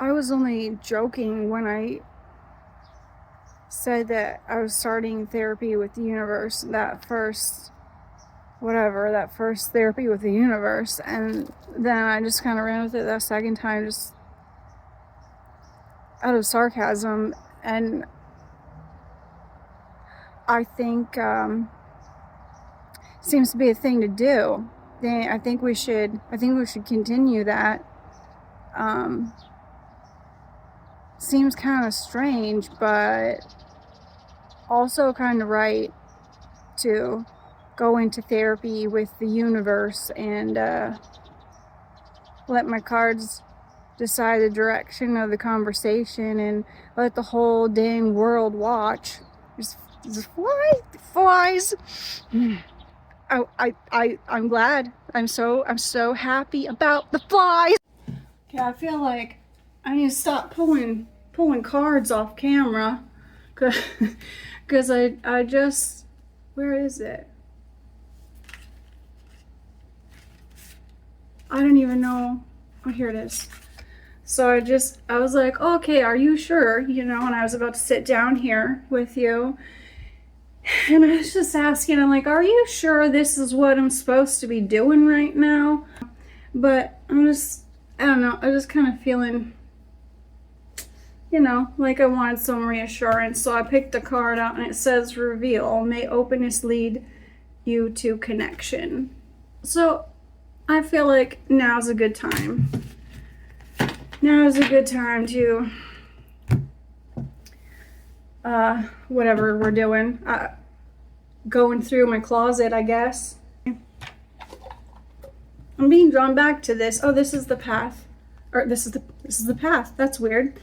I was only joking when I said that I was starting therapy with the universe, that first therapy with the universe, and then I just kind of ran with it that second time, just out of sarcasm. And I think seems to be a thing to do. I think we should continue that. Seems kind of strange, but also kind of right to go into therapy with the universe and let my cards decide the direction of the conversation and let the whole dang world watch. Just flies. I'm glad. I'm so happy about the flies. Okay, I feel like I need to stop pulling cards off camera, because I just, where is it? I don't even know. Oh, here it is. So I was like, okay, are you sure? You know, and I was about to sit down here with you. And I was just asking, I'm like, are you sure this is what I'm supposed to be doing right now? But I don't know, I was just kind of feeling, you know, like I wanted some reassurance. So I picked a card out and it says reveal, may openness lead you to connection. So I feel like now's a good time. Now is a good time to whatever we're doing, going through my closet, I guess. I'm being drawn back to this. Oh, this is the path, or this is the path. That's weird.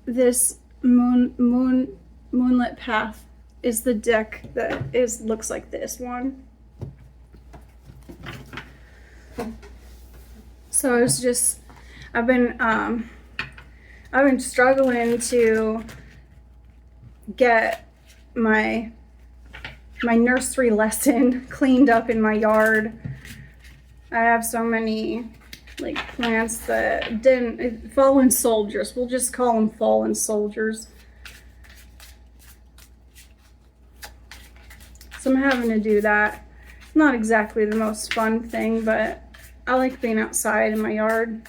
This moonlit path is the deck that looks like this one. So I've been struggling to get my nursery lesson cleaned up in my yard. I have so many like plants that fallen soldiers. We'll just call them fallen soldiers. So I'm having to do that. Not exactly the most fun thing, but I like being outside in my yard.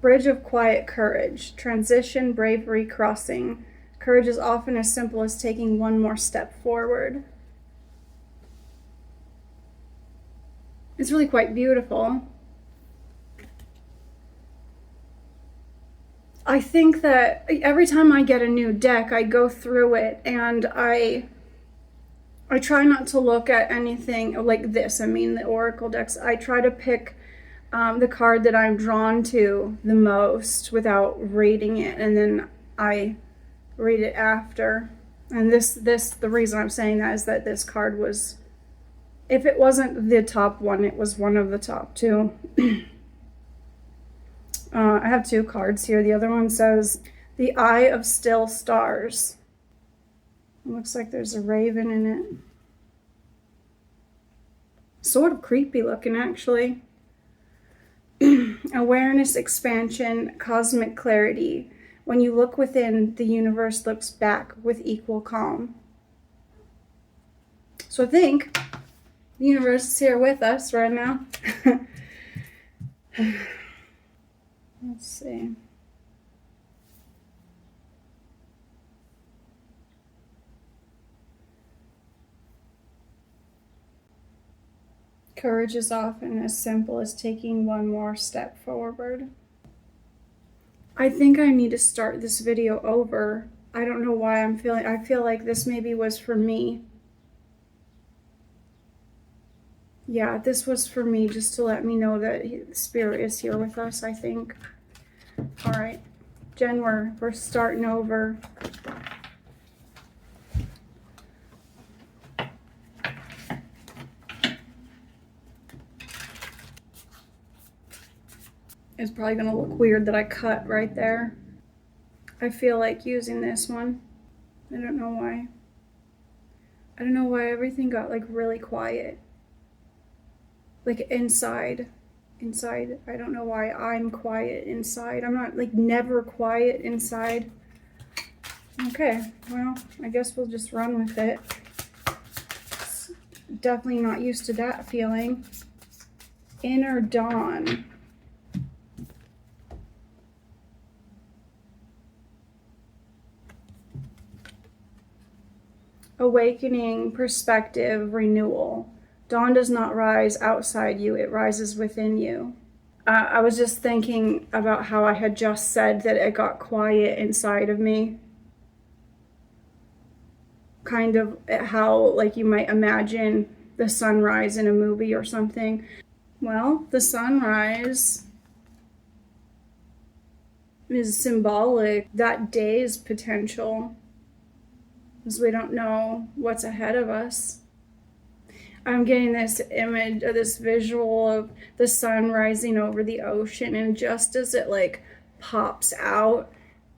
Bridge of quiet courage. Transition, bravery, crossing. Courage is often as simple as taking one more step forward. It's really quite beautiful. I think that every time I get a new deck, I go through it and I try not to look at anything like this. I mean, the Oracle decks, I try to pick the card that I'm drawn to the most without rating it, and then I read it after. And the reason I'm saying that is that this card was, if it wasn't the top one, it was one of the top two. I have two cards here. The other one says, The Eye of Still Stars. It looks like there's a raven in it. Sort of creepy looking, actually. Awareness, expansion, cosmic clarity. When you look within, the universe looks back with equal calm. So I think the universe is here with us right now. Let's see. Courage is often as simple as taking one more step forward. I think I need to start this video over. I don't know why I feel like this maybe was for me. Yeah, this was for me, just to let me know that Spirit is here with us, I think. All right, Jen, we're starting over. It's probably gonna look weird that I cut right there. I feel like using this one. I don't know why. I don't know why everything got like really quiet. Like inside. I don't know why I'm quiet inside. I'm not like never quiet inside. Okay, well, I guess we'll just run with it. Definitely not used to that feeling. Inner dawn. Awakening, perspective, renewal. Dawn does not rise outside you, it rises within you. I was just thinking about how I had just said that it got quiet inside of me. Kind of how, like, you might imagine the sunrise in a movie or something. Well, the sunrise is symbolic, that day's potential, because we don't know what's ahead of us. I'm getting this image, this visual of the sun rising over the ocean, and just as it like pops out,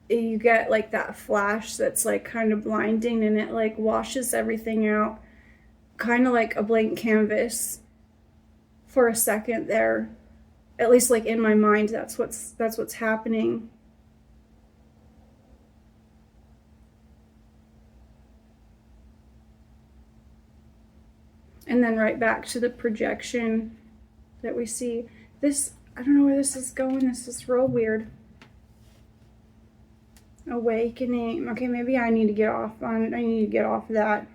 you get like that flash that's like kind of blinding, and it like washes everything out, kind of like a blank canvas for a second there. At least like in my mind, that's what's happening. And then right back to the projection that we see. This, I don't know where this is going. This is real weird. Awakening. Okay, maybe I need to get off of that.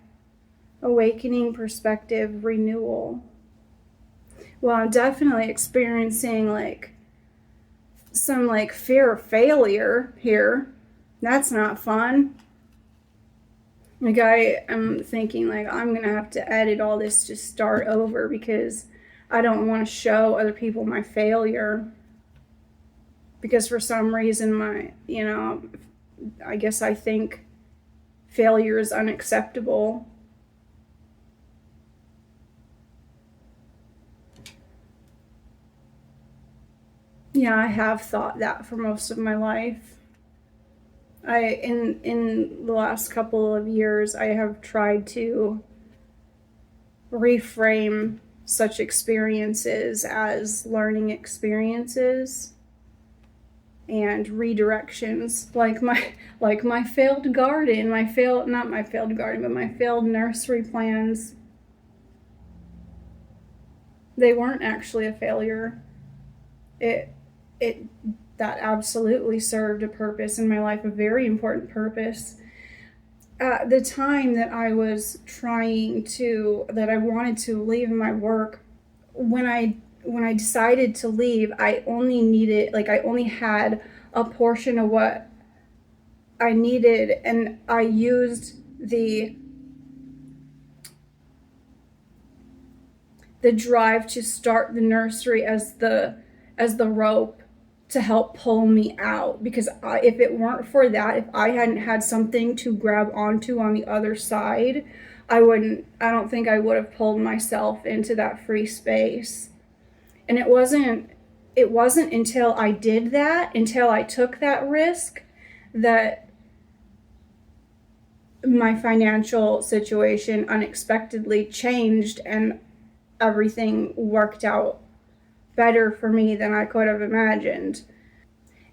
Awakening, perspective, renewal. Well, I'm definitely experiencing like some like fear of failure here. That's not fun. Like I'm thinking like I'm gonna have to edit all this to start over because I don't want to show other people my failure. Because for some reason I guess I think failure is unacceptable. Yeah, I have thought that for most of my life. In the last couple of years, I have tried to reframe such experiences as learning experiences and redirections, like my failed garden, my failed nursery plans. They weren't actually a failure. That absolutely served a purpose in my life, a very important purpose. At the time that I wanted to leave my work, when I decided to leave, I only had a portion of what I needed, and I used the drive to start the nursery as the rope to help pull me out, because if it weren't for that, if I hadn't had something to grab onto on the other side, I don't think I would have pulled myself into that free space. And it wasn't until I did that, until I took that risk, that my financial situation unexpectedly changed and everything worked out better for me than I could have imagined.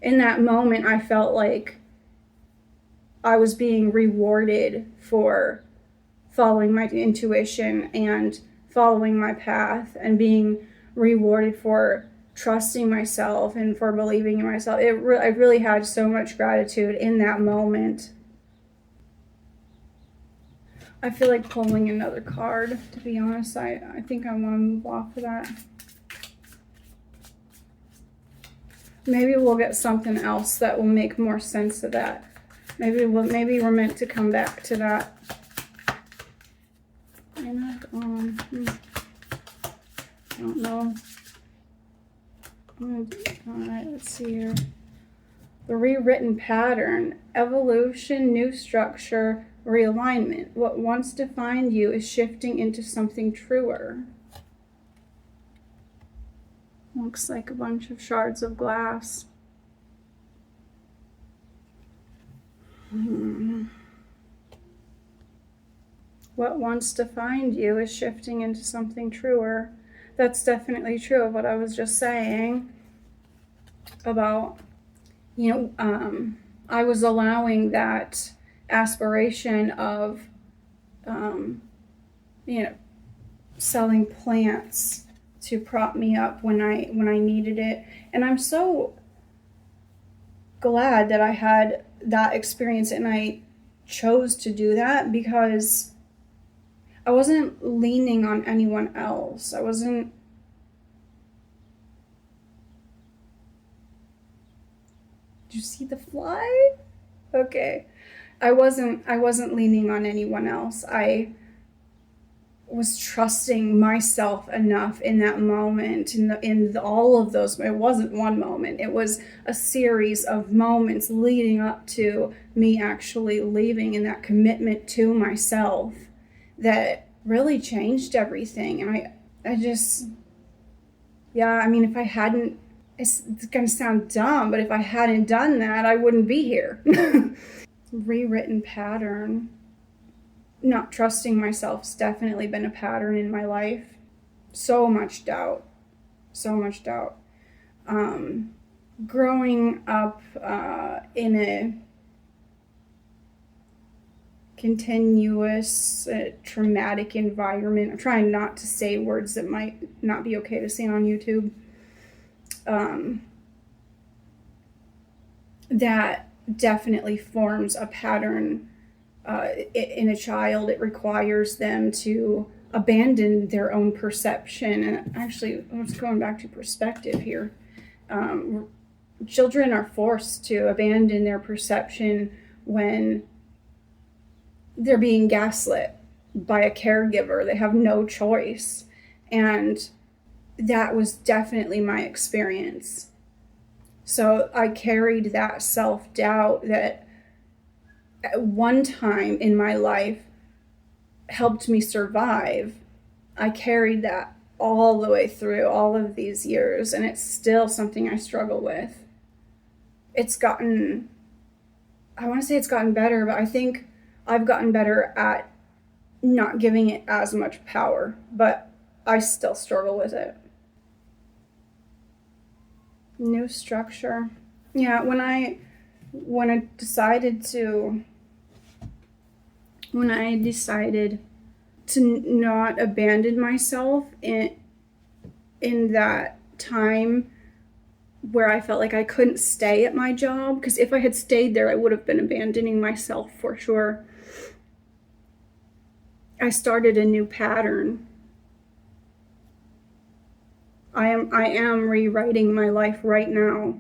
In that moment, I felt like I was being rewarded for following my intuition and following my path, and being rewarded for trusting myself and for believing in myself. I really had so much gratitude in that moment. I feel like pulling another card, to be honest. I think I want to move off of that. Maybe we'll get something else that will make more sense of that. Maybe we're meant to come back to that. I don't know. Alright, let's see here. The rewritten pattern, evolution, new structure, realignment. What once defined you is shifting into something truer. Looks like a bunch of shards of glass. What once defined you is shifting into something truer. That's definitely true of what I was just saying about, I was allowing that aspiration of, selling plants to prop me up when I needed it. And I'm so glad that I had that experience and I chose to do that, because I wasn't leaning on anyone else. I wasn't. Did you see the fly? Okay. I wasn't leaning on anyone else. I was trusting myself enough in that moment, in all of those. It wasn't one moment. It was a series of moments leading up to me actually leaving, and that commitment to myself that really changed everything. And I just, I mean, if I hadn't, it's going to sound dumb, but if I hadn't done that, I wouldn't be here. Rewritten pattern. Not trusting myself has definitely been a pattern in my life. So much doubt. Growing up in a continuous traumatic environment. I'm trying not to say words that might not be okay to say on YouTube. That definitely forms a pattern in a child. It requires them to abandon their own perception. And actually, let's going back to perspective here. Children are forced to abandon their perception when they're being gaslit by a caregiver. They have no choice. And that was definitely my experience. So I carried that self-doubt that at one time in my life helped me survive. I carried that all the way through all of these years, and it's still something I struggle with. I want to say it's gotten better, but I think I've gotten better at not giving it as much power, but I still struggle with it. New structure. Yeah, when I decided to not abandon myself in that time where I felt like I couldn't stay at my job, because if I had stayed there, I would have been abandoning myself for sure. I started a new pattern. I am rewriting my life right now.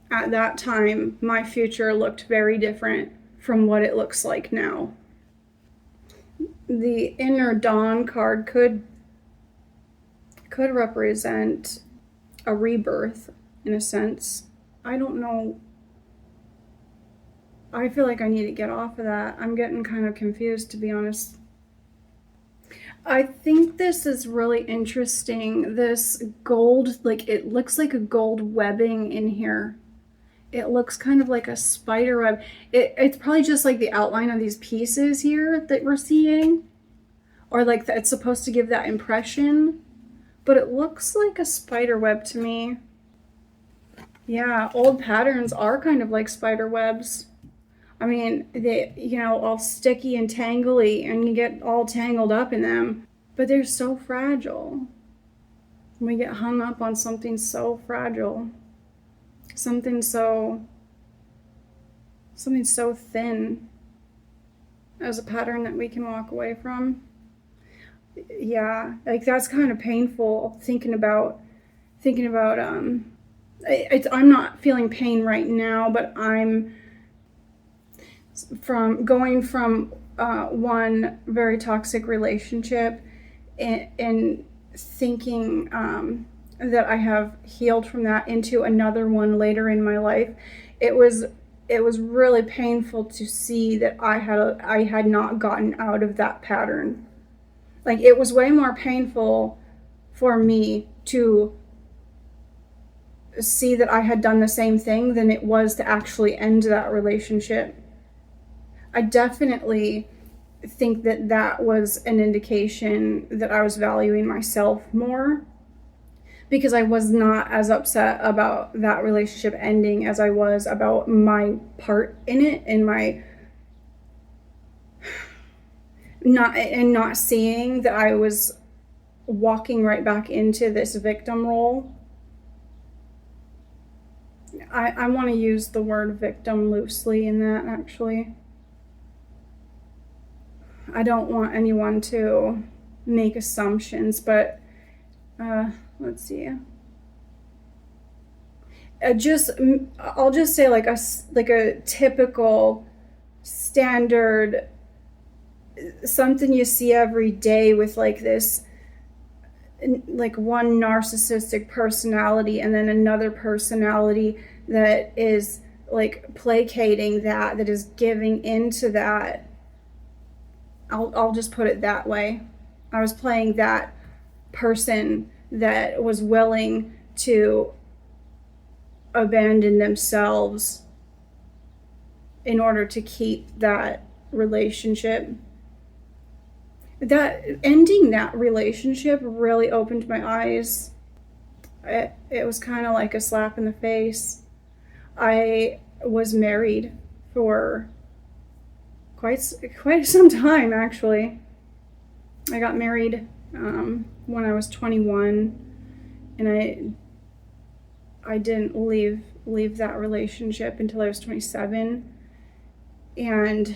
At that time, my future looked very different from what it looks like now. The inner dawn card could represent a rebirth in a sense. I don't know. I feel like I need to get off of that. I'm getting kind of confused, to be honest. I think this is really interesting. This gold, like it looks like a gold webbing in here. It looks kind of like a spider web. It's probably just like the outline of these pieces here that we're seeing. Or like it's supposed to give that impression. But it looks like a spider web to me. Yeah, old patterns are kind of like spider webs. I mean, they, all sticky and tangly, and you get all tangled up in them. But they're so fragile. We get hung up on something so fragile. Something so thin as a pattern that we can walk away from. Yeah, like that's kind of painful thinking about I'm not feeling pain right now, but I'm going from one very toxic relationship and thinking that I have healed from that into another one later in my life. It was really painful to see that I had not gotten out of that pattern. Like, it was way more painful for me to see that I had done the same thing than it was to actually end that relationship. I definitely think that that was an indication that I was valuing myself more, because I was not as upset about that relationship ending as I was about my part in it, and my not seeing that I was walking right back into this victim role. I want to use the word victim loosely in that, actually. I don't want anyone to make assumptions, but let's see. I'll just say like a typical standard, something you see every day with like this, like one narcissistic personality and then another personality that is like placating that is giving into that. I'll just put it that way. I was playing that person that was willing to abandon themselves in order to keep that relationship. That ending that relationship really opened my eyes. It was kind of like a slap in the face. I was married for quite some time, actually. I got married when I was 21, and I didn't leave that relationship until I was 27, and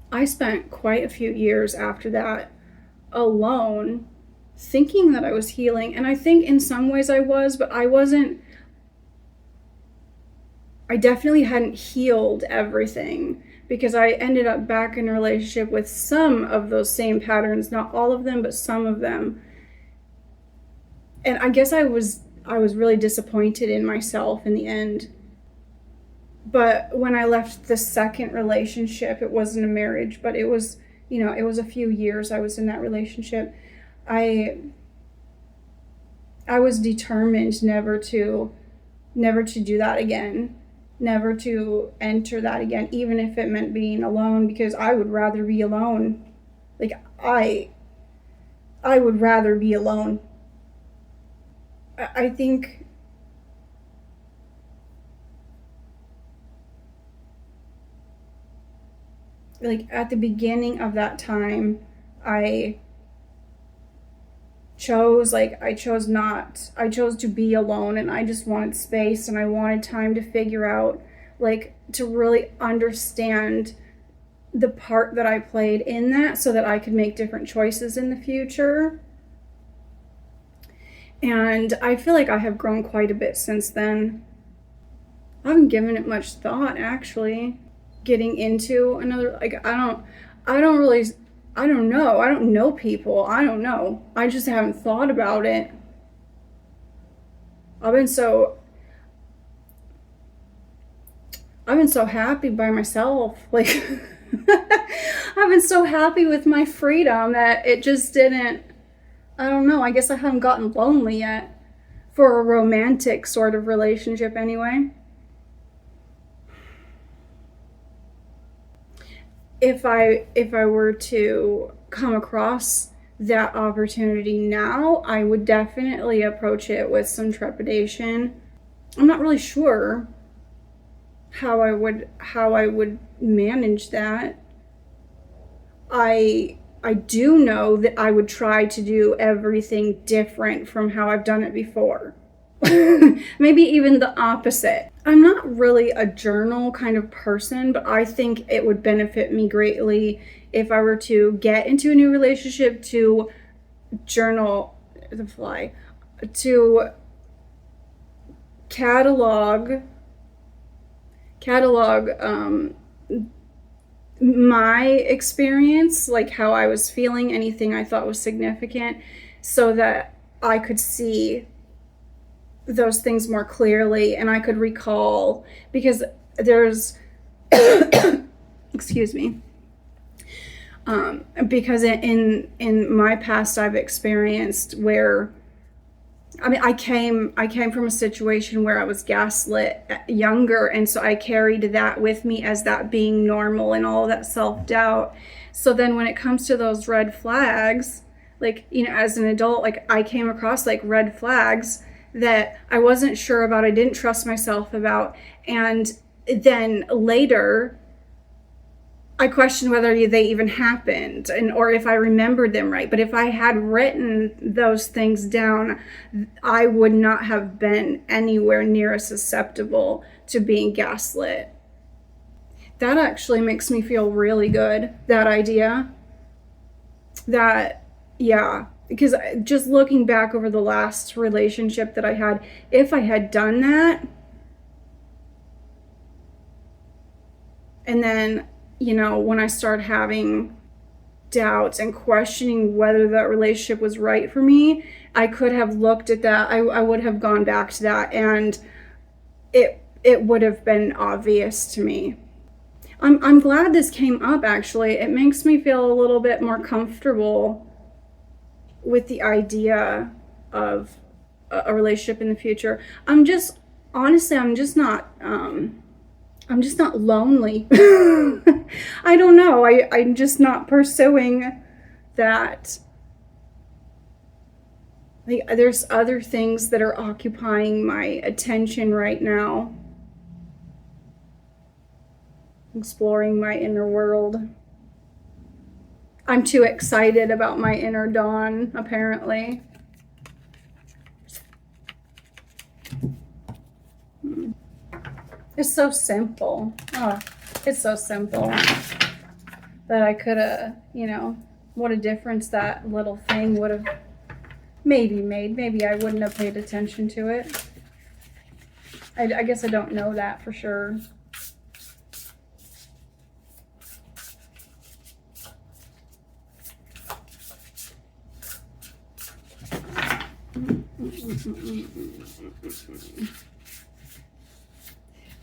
I spent quite a few years after that alone, thinking that I was healing, and I think in some ways I was, but I wasn't. I definitely hadn't healed everything, because I ended up back in a relationship with some of those same patterns, not all of them, but some of them. And I guess I was really disappointed in myself in the end. But when I left the second relationship, it wasn't a marriage, but it was, it was a few years I was in that relationship. I was determined never to do that again. Never to enter that again, even if it meant being alone, because I would rather be alone. Like, I would rather be alone. I think like at the beginning of that time, I chose to be alone, and I just wanted space, and I wanted time to figure out, like, to really understand the part that I played in that, so that I could make different choices in the future. And I feel like I have grown quite a bit since then. I haven't given it much thought, actually, getting into another, like, I don't know. I don't know people. I don't know. I just haven't thought about it. I've been so happy by myself. Like, I've been so happy with my freedom that it just didn't, I don't know. I guess I haven't gotten lonely yet, for a romantic sort of relationship anyway. If I were to come across that opportunity now, I would definitely approach it with some trepidation. I'm not really sure how I would manage that. I do know that I would try to do everything different from how I've done it before. Maybe even the opposite. I'm not really a journal kind of person, but I think it would benefit me greatly if I were to get into a new relationship to journal, to catalog my experience, like how I was feeling, anything I thought was significant, so that I could see those things more clearly, and I could recall, because there's excuse me, Because in my past, I've experienced where, I mean, I came from a situation where I was gaslit younger, and so I carried that with me as that being normal and all that self-doubt. So then when it comes to those red flags, like, you know, as an adult, like, I came across like red flags that I wasn't sure about, I didn't trust myself about, and then later I questioned whether they even happened, or if I remembered them right. But if I had written those things down, I would not have been anywhere near as susceptible to being gaslit. That actually makes me feel really good, that idea. That, yeah, because just looking back over the last relationship that I had, if I had done that, and then, you know, when I started having doubts and questioning whether that relationship was right for me, I could have looked at that. I would have gone back to that, and it would have been obvious to me. I'm glad this came up, actually. It makes me feel a little bit more comfortable with the idea of a relationship in the future. Honestly, I'm just not lonely. I don't know. I'm just not pursuing that. Like, there's other things that are occupying my attention right now. Exploring my inner world. I'm too excited about my inner dawn, apparently. It's so simple. Oh, it's so simple that I could have, you know, what a difference that little thing would have maybe made. Maybe I wouldn't have paid attention to it. I guess I don't know that for sure.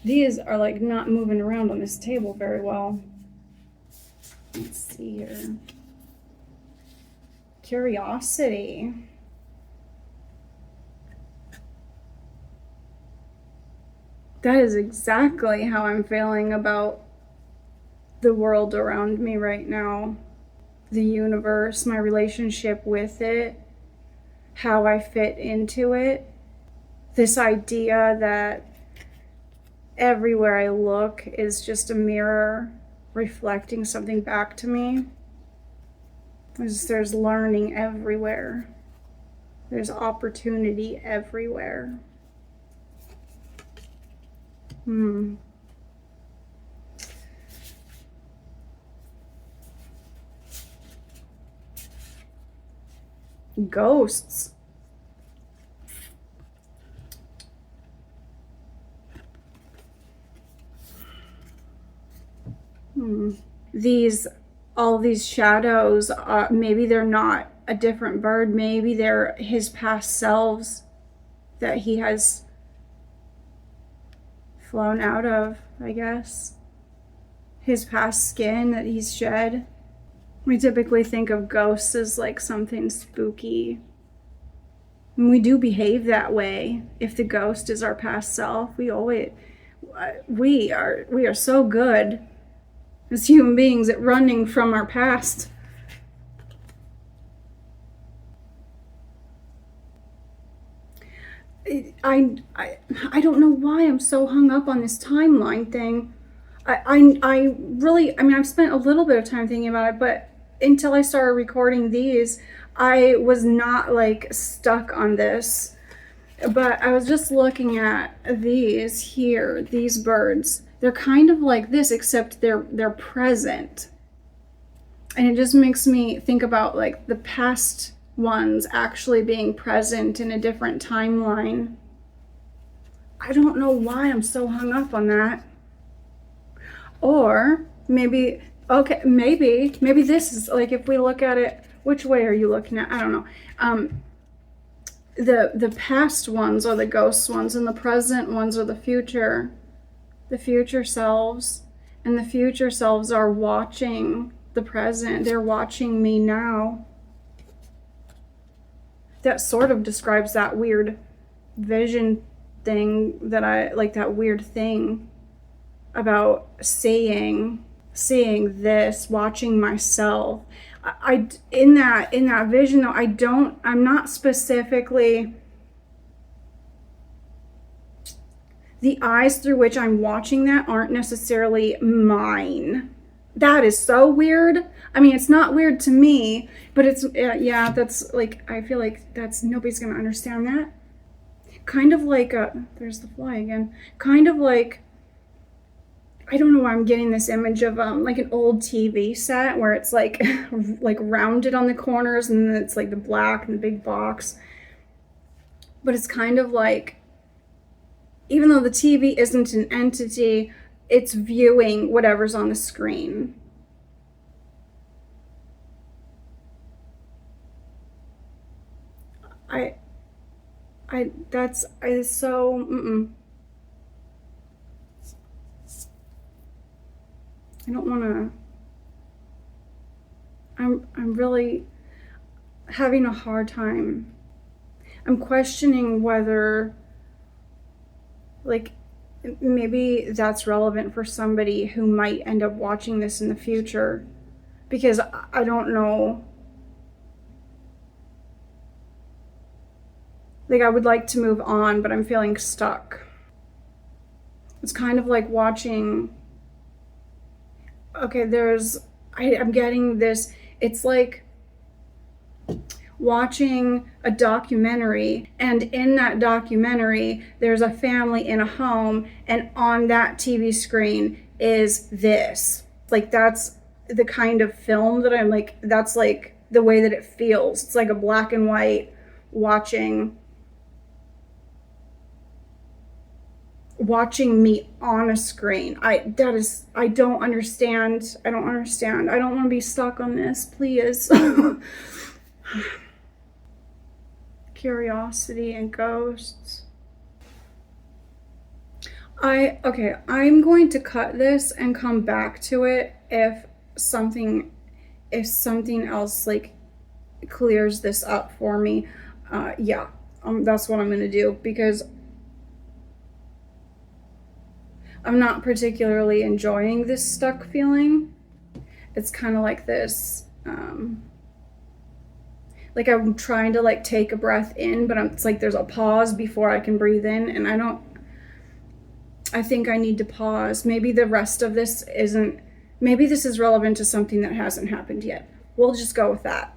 These are like not moving around on this table very well. Let's see here. Curiosity. That is exactly how I'm feeling about the world around me right now. The universe, my relationship with it, how I fit into it. This idea that everywhere I look is just a mirror reflecting something back to me. There's learning everywhere. There's opportunity everywhere. Ghosts. All these shadows, maybe they're not a different bird, maybe they're his past selves that he has flown out of, I guess. His past skin that he's shed. We typically think of ghosts as like something spooky. And we do behave that way. If the ghost is our past self, we are so good as human beings at running from our past. I don't know why I'm so hung up on this timeline thing. I really, I mean, I've spent a little bit of time thinking about it, but until I started recording these, I was not like stuck on this. But I was just looking at these here, these birds. They're kind of like this, except they're present. And it just makes me think about like the past ones actually being present in a different timeline. I don't know why I'm so hung up on that. Or maybe this is like, if we look at it, which way are you looking at? I don't know. The past ones are the ghost ones, and the present ones are the future selves. And the future selves are watching the present. They're watching me now. That sort of describes that weird vision thing that I like, that weird thing about seeing this, watching myself. I in that vision though, I'm not specifically, the eyes through which I'm watching that aren't necessarily mine. That is so weird. I mean, it's not weird to me, but it's, yeah, that's like, I feel like that's, nobody's gonna understand that. Kind of like there's the fly again. Kind of like, I don't know why I'm getting this image of like an old TV set where it's like like rounded on the corners, and then it's like the black and the big box. But it's kind of like, even though the TV isn't an entity, it's viewing whatever's on the screen. That's so, I don't want to, I'm really having a hard time. I'm questioning whether, like, maybe that's relevant for somebody who might end up watching this in the future, because I don't know. Like, I would like to move on, but I'm feeling stuck. It's kind of like watching, okay, I'm getting this, it's like watching a documentary, and in that documentary there's a family in a home, and on that TV screen is this. Like, that's the kind of film that I'm like, that's like the way that it feels. It's like a black and white watching me on a screen. I don't understand. I don't want to be stuck on this, please. Curiosity and ghosts. Okay, I'm going to cut this and come back to it if something else like clears this up for me. Yeah, that's what I'm gonna do, because I'm not particularly enjoying this stuck feeling. It's kind of like this, like I'm trying to like take a breath in, but it's like there's a pause before I can breathe in, and I think I need to pause. Maybe the rest of this maybe this is relevant to something that hasn't happened yet. We'll just go with that.